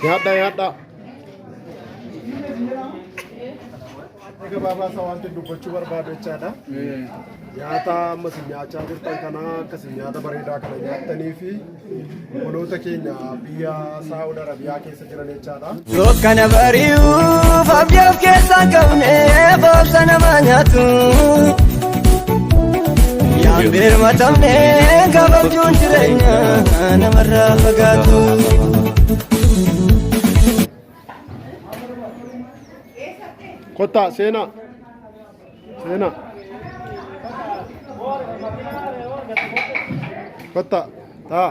Yaadda yaadda. Egaa baabaa isaa wanti dubbachuu barbaadu jechaadha. Nyaata ammas nyaachaa jirtan kana akkasii nyaata bareedaa kana nyaattanii fi obboloota keenya biyya Saa'ud Arabiyaa keessa jiran jechaadha. Sokkana bari'uuf abdiif keessaan qabne boobsa nama nyaatu. Yaan birmatamne gabaabjuun jireenya namarraa fagaatu. Kottaa seenaa. Seenaa. Kottaa. Taa.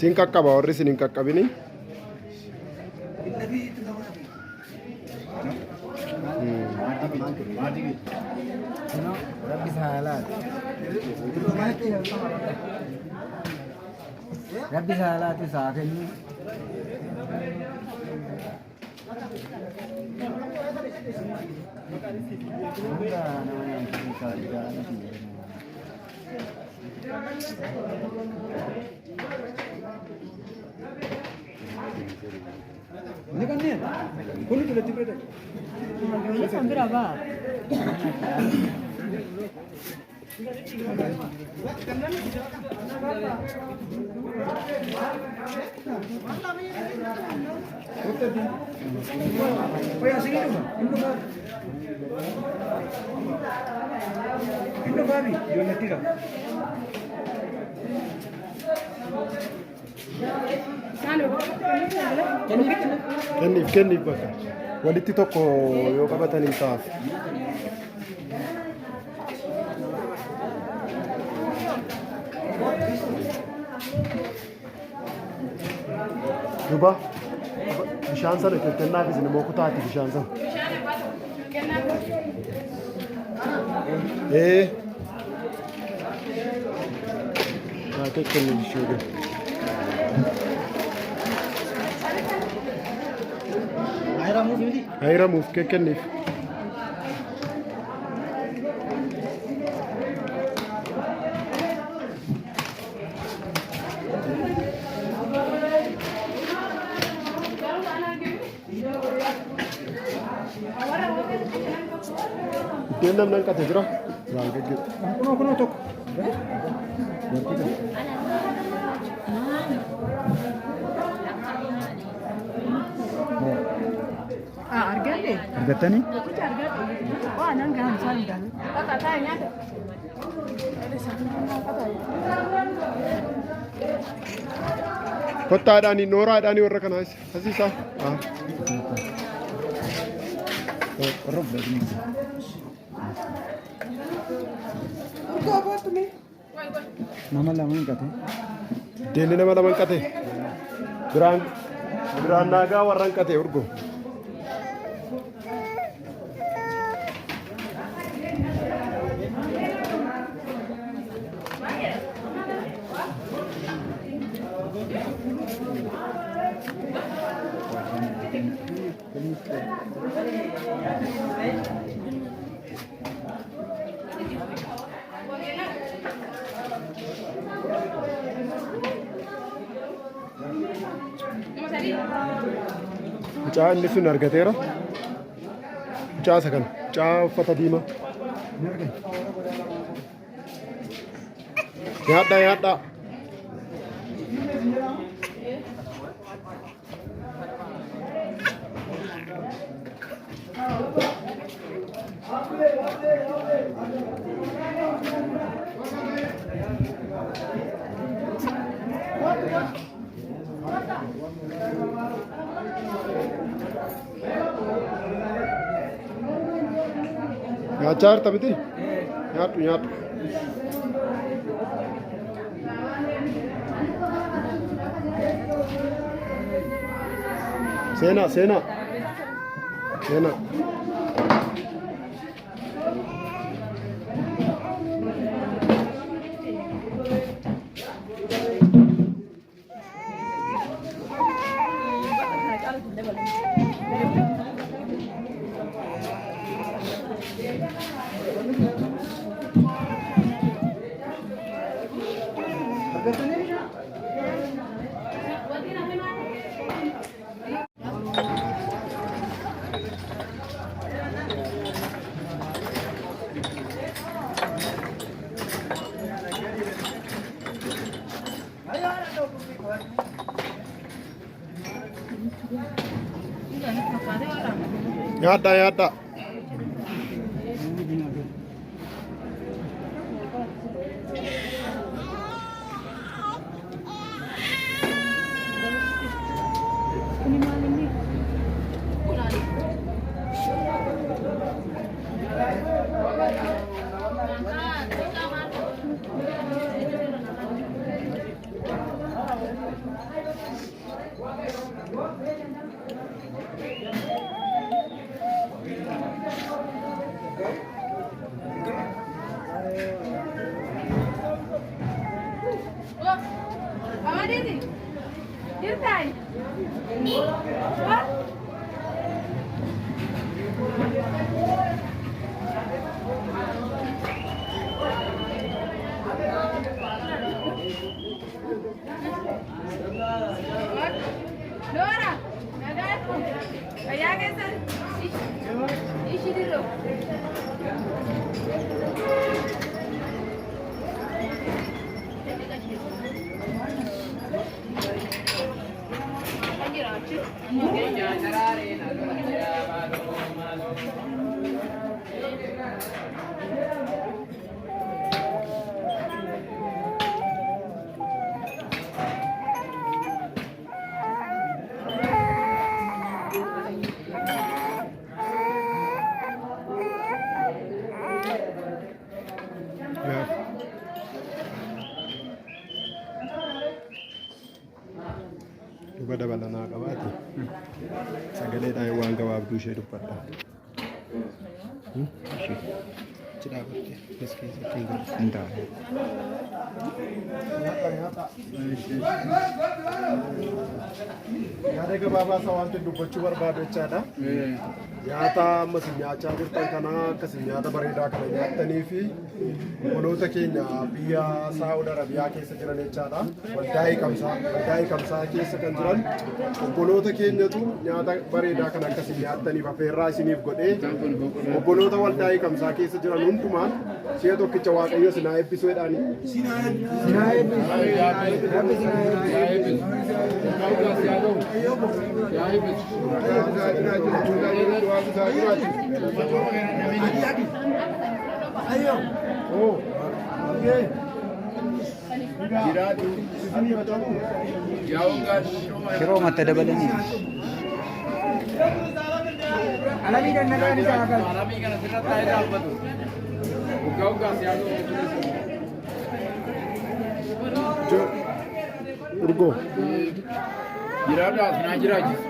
Sin qaqqaba warri sin hin qaqqabini. Rabbi sahalat. Rabbi sahalat isaa kennu. Ini kan ni, kau ni tu letih berada. Ini sambil apa? Oh ya sini tu, Indo babi, dia letih dah. Kenniif bakka walitti tokko yoo qabatanii taaf. Duba bishaan sana kennaaf isin immoo kutaati bishaan sana. Kenniif ishee. Aira move ke kenniif. Iddeen namni hanqate jira. Kunoo tokko. Argatani? Wah, nangga hamsan dan. Kottaadhaani nooraadhaani warra kana asiisaa. Nama lama hanqate. Deemni nama lama hanqate. Biraan naagaa warra hanqate urgo. Mucaa inni sun argateera. Mucaa isa kana. Mucaa uffata diimaa. Yaadda yaadda. Nyaachaa jirta miti? Nyaadhu nyaadhu. Seenaa seenaa. Seenaa. Nyaadha nyaadha. Duba dabalanaa qabaate sagaleedhaan waan gabaabduu ishee dubbadha. Achi dhaabatte as keessatti hin taane. Yaada gabaabaa isaa wanti dubbachuu barbaadu jechaadha. Nyaata ammas nyaachaa jirtan kana akkasii nyaata bareedaa kana nyaattanii fi obboloota keenya biyya Saawud Arabiyaa keessa jiran jechaadha. Waldaa hiikamsaa keessa kan jiran obboloota keenyatu nyaata bareedaa kana akkasii nyaattaniif affeerraa isiniif godhee obboloota waldaa hiikamsaa keessa jiran hundumaan si'a tokkicha Waaqayyo sinaa eebbisuu jedhaani. Yeroo mata dabalanii. Alamii dandagaan isaa akka. Alamii kana sirratti taa'ee dhaabbatu. Waggaa waggaan siyaasuu. Urgoo. Jiraadhaaf naa jiraachisa.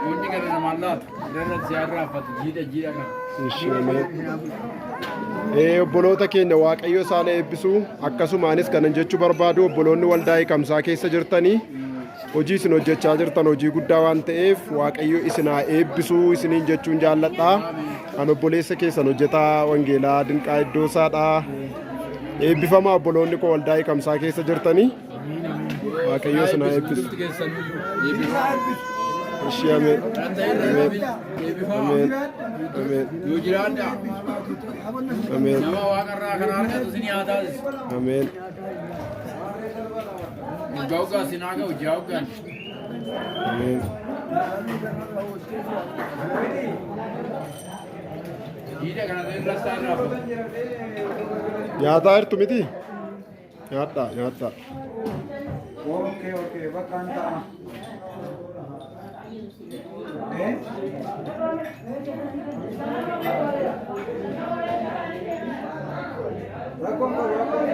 Wanti kana namaan laatu irratti siyaarraafatu jiidha kana. Obboloota keenya Waaqayyo isaan eebbisuu akkasumaanis kanan jechuu barbaadu obboloonni waldaa hiikamsaa keessa jirtanii hojii isin hojjechaa jirtan hojii guddaa waan ta'eef Waaqayyo isinaa eebbisuu isiniin jechuun jaalladha. Kan obboleessa keessan hojjetaa wangeelaa Dinqaa Iddoosaadha. Eebbifamaa obboloonni koo waldaa hiikamsaa keessa jirtanii Waaqayyo isinaa eebbisu. Ameen. Ameen. Ameen. Ameen. Ameen. Ameen. Nyaataa jirtu miti? Nyaata nyaata. Oke, bakka an ta'a. Eh? Rakkoon qabu rakkoon.